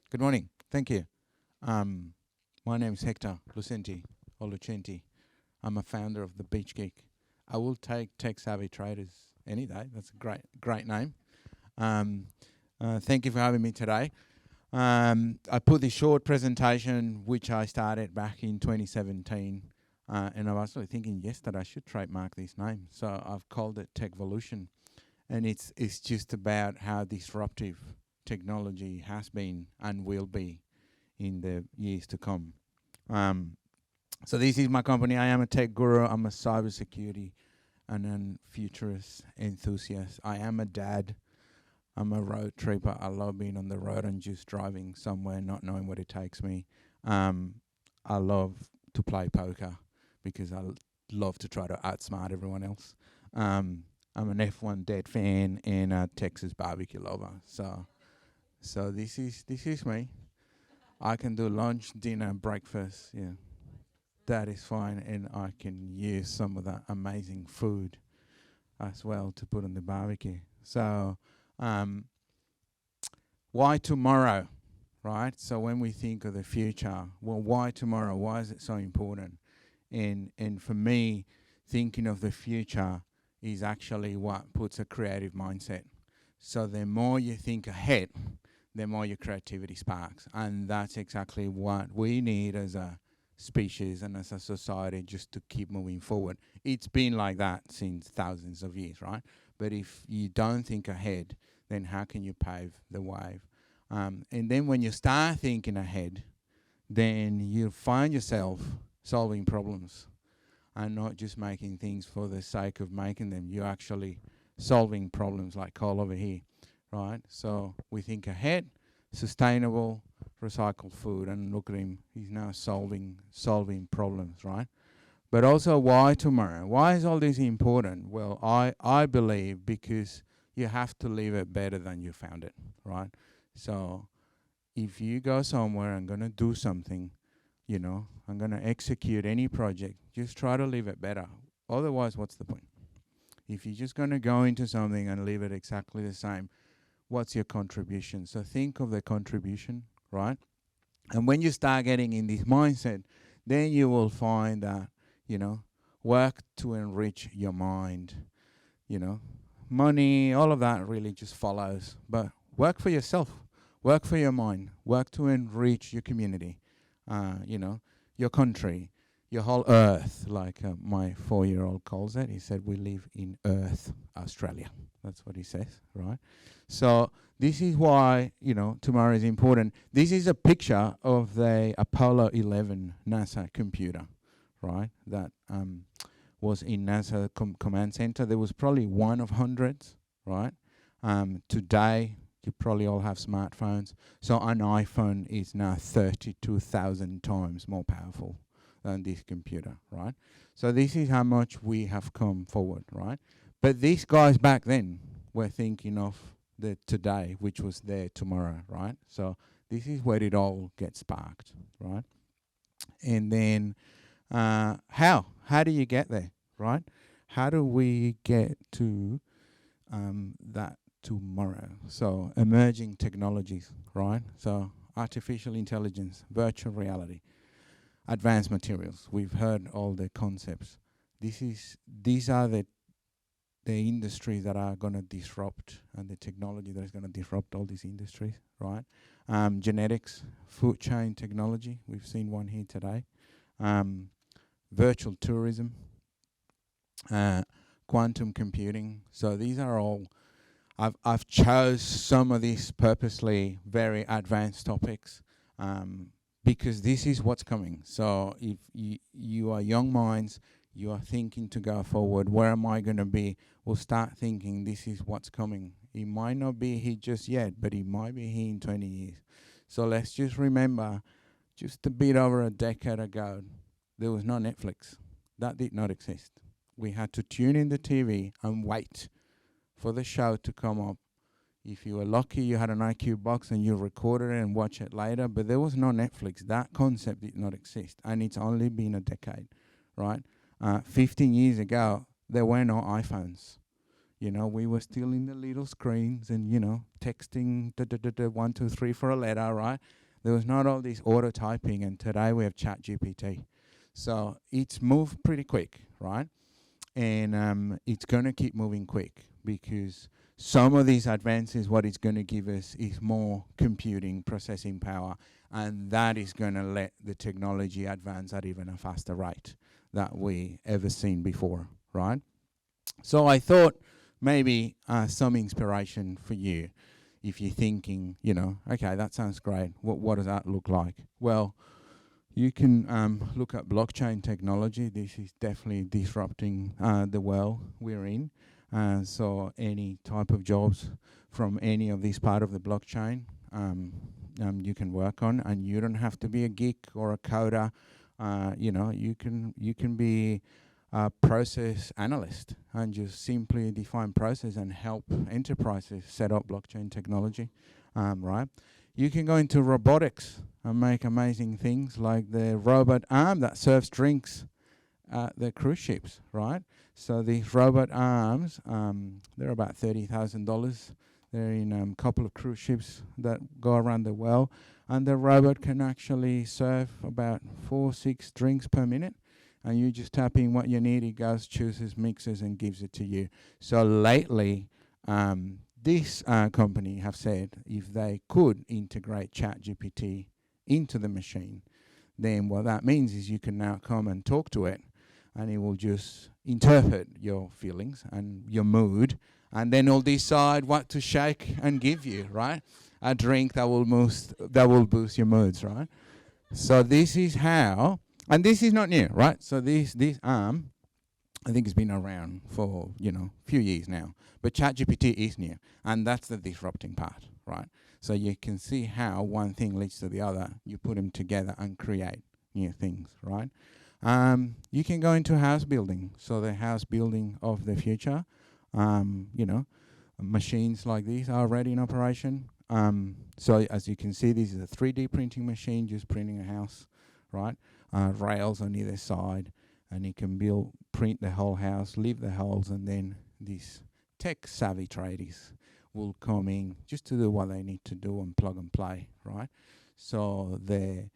Good morning. Thank you. Um, my name is Hector Lucenti or Lucenti. I'm a founder of the Beach Geek. I will take tech savvy traders any day. That's a great name. Um, Thank you for having me today. I put this short presentation, which I started back in 2017, and I was actually thinking yesterday I should trademark this name. So I've called it Techvolution, and it's just about how disruptive technology has been and will be in the years to come. Um, so this is my company. I am a tech guru. I'm a cybersecurity and a futurist enthusiast. I am a dad. I'm a road tripper. I love being on the road and just driving somewhere, not knowing where it takes me. Um, I love to play poker because love to try to outsmart everyone else. Um, I'm an F1 dead fan and a Texas barbecue lover. So this is me. I can do lunch, dinner, breakfast. Yeah, that is fine, and I can use some of that amazing food as well to put on the barbecue. So, um, why tomorrow, right? So when we think of the future, well, why tomorrow? Why is it so important? And for me, thinking of the future is actually what puts a creative mindset. So the more you think ahead, the more your creativity sparks. And that's exactly what we need as a species and as a society just to keep moving forward. It's been like that since thousands of years, right? But if you don't think ahead, then how can you pave the way? And then when you start thinking ahead, then you find yourself solving problems and not just making things for the sake of making them. You're actually solving problems like Cole over here, right? So we think ahead, sustainable, recycled food, and look at him. He's now solving problems, right? But also, why tomorrow? Why is all this important? Well, I believe because you have to leave it better than you found it, right? So if you go somewhere and gonna do something, I'm gonna execute any project, just try to leave it better. Otherwise, what's the point? If you're just gonna go into something and leave it exactly the same, what's your contribution? So think of the contribution, right? And when you start getting in this mindset, then you will find that, you know, work to enrich your mind, you know, money, all of that really just follows. But work for yourself, work for your mind, work to enrich your community, you know, your country, your whole earth, like my 4-year-old calls it. He said, we live in Earth, Australia. That's what he says, right? So this is why, tomorrow is important. This is a picture of the Apollo 11 NASA computer, right? That was in NASA command center. There was probably one of hundreds, right? Today, you probably all have smartphones. So an iPhone is now 32,000 times more powerful than this computer, right? So this is how much we have come forward, right? But these guys back then were thinking of the today, which was there tomorrow, right? So this is where it all gets sparked, right? And then how do you get there, right? How do we get to that tomorrow? So emerging technologies, right? So artificial intelligence, virtual reality, advanced materials. We've heard all the concepts. These are the industries that are going to disrupt, and the technology that is going to disrupt all these industries, right? Genetics, food chain technology. We've seen one here today. Virtual tourism, uh, quantum computing. So these are all. I've chose some of these purposely very advanced topics because this is what's coming. So if you are young minds, you are thinking to go forward. Where am I going to be? We'll start thinking this is what's coming. It might not be here just yet, but it might be here in 20 years. So let's just remember, just a bit over a decade ago, there was no Netflix. That did not exist. We had to tune in the TV and wait for the show to come up. If you were lucky, you had an IQ box and you recorded it and watch it later, but there was no Netflix. That concept did not exist, and it's only been a decade, right? 15 years ago, there were no iPhones. We were still in the little screens and, texting 1, 2, 3 for a letter, right? There was not all this auto typing, and today we have Chat GPT. So it's moved pretty quick, right? And it's going to keep moving quick because some of these advances, what it's going to give us is more computing processing power, and that is going to let the technology advance at even a faster rate that we ever seen before, right? So I thought maybe some inspiration for you if you're thinking, okay, that sounds great. What does that look like? Well, you can look at blockchain technology. This is definitely disrupting the world we're in. So any type of jobs from any of this part of the blockchain, you can work on, and you don't have to be a geek or a coder. You can be a process analyst and just simply define process and help enterprises set up blockchain technology, right? You can go into robotics and make amazing things like the robot arm that serves drinks at the cruise ships, right? So these robot arms, they're about $30,000. They're in a couple of cruise ships that go around the world, and the robot can actually serve about 4, 6 drinks per minute. And you just tap in what you need, it goes, chooses, mixes, and gives it to you. So lately, this company have said if they could integrate ChatGPT into the machine, then what that means is you can now come and talk to it, and it will just interpret your feelings and your mood, and then it'll decide what to shake and give you, right? A drink that will boost your moods, right? So this is how, and this is not new, right? So this arm, I think it's been around for, few years now. But ChatGPT is new, and that's the disrupting part, right? So you can see how one thing leads to the other. You put them together and create new things, right? You can go into house building. So the house building of the future, machines like these are already in operation. So as you can see, this is a 3D printing machine, just printing a house, right? Rails on either side, and it can print the whole house, leave the holes, and then these tech-savvy tradies will come in just to do what they need to do and plug and play, right? So the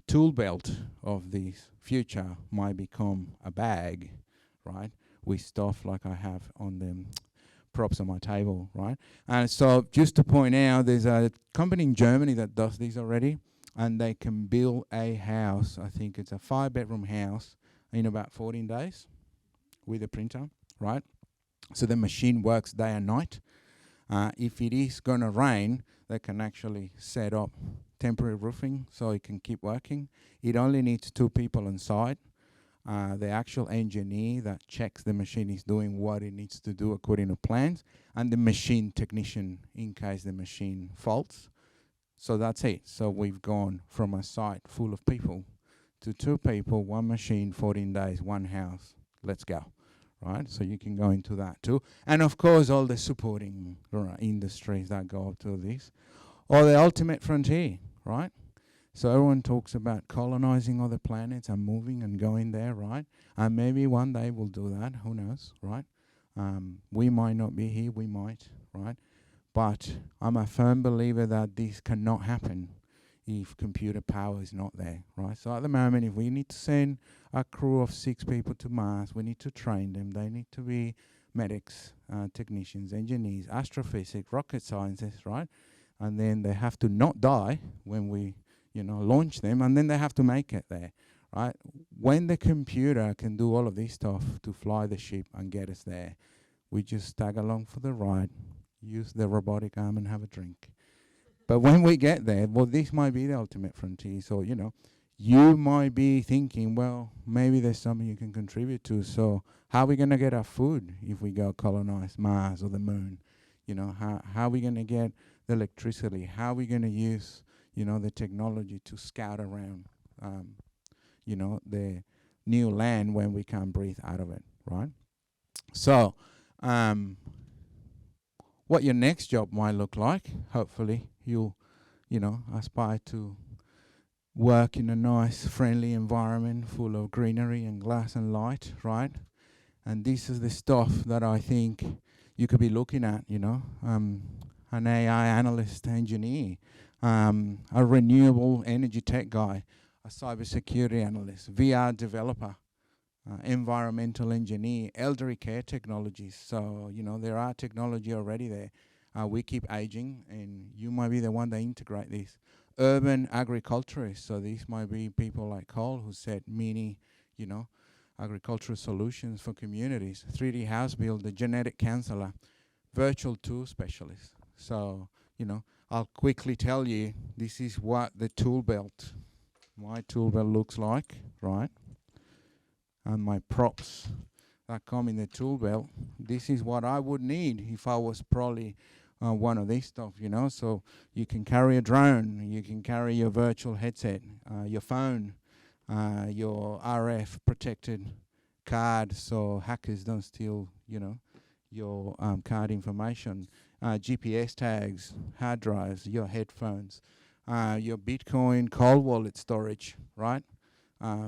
tool belt of this future might become a bag, right, with stuff like I have on the props on my table, right? And so just to point out, there's a company in Germany that does this already, and they can build a house, I think it's a 5-bedroom house, in about 14 days with a printer, right? So the machine works day and night. If it is going to rain, they can actually set up temporary roofing so it can keep working. It only needs 2 people on site. The actual engineer that checks the machine is doing what it needs to do according to plans, and the machine technician in case the machine faults. So that's it. So we've gone from a site full of people to 2 people, 1 machine, 14 days, 1 house. Let's go. Right? So you can go into that too. And of course, all the supporting industries that go up to this. Or the ultimate frontier, right? So everyone talks about colonizing other planets and moving and going there, right? And maybe one day we'll do that. Who knows, right? We might not be here. We might, right? But I'm a firm believer that this cannot happen if computer power is not there, right? So at the moment, if we need to send a crew of 6 people to Mars, we need to train them. They need to be medics, technicians, engineers, astrophysics, rocket scientists, right? And then they have to not die when we, launch them, and then they have to make it there, right? When the computer can do all of this stuff to fly the ship and get us there, we just tag along for the ride, use the robotic arm and have a drink. But when we get there, well, this might be the ultimate frontier. So, you might be thinking, well, maybe there's something you can contribute to. So how are we going to get our food if we go colonize Mars or the moon? How are we going to get the electricity? How are we going to use, the technology to scout around, the new land when we can't breathe out of it, right? So what your next job might look like, hopefully you'll, aspire to work in a nice, friendly environment full of greenery and glass and light, right? And this is the stuff that I think you could be looking at, an AI analyst engineer, a renewable energy tech guy, a cybersecurity analyst, VR developer, environmental engineer, elderly care technologies. So, there are technology already there. We keep aging, and you might be the one that integrate this. Urban agriculturists. So these might be people like Cole who said mini, you know, agricultural solutions for communities. 3D house builder, genetic counselor, virtual tool specialist. So, I'll quickly tell you this is what the tool belt, my tool belt looks like, right? And my props that come in the tool belt. This is what I would need if I was probably one of these stuff, So you can carry a drone, you can carry your virtual headset, your phone, your RF protected card so hackers don't steal, your card information, GPS tags, hard drives, your headphones, your Bitcoin cold wallet storage, right?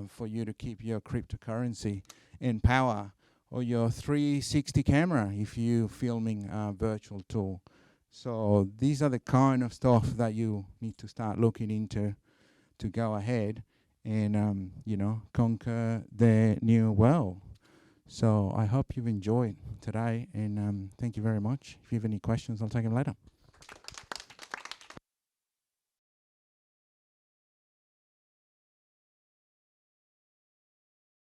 For you to keep your cryptocurrency in power, or your 360 camera if you're filming a virtual tour. So these are the kind of stuff that you need to start looking into to go ahead and conquer the new world. So I hope you've enjoyed today, and thank you very much. If you have any questions, I'll take them later.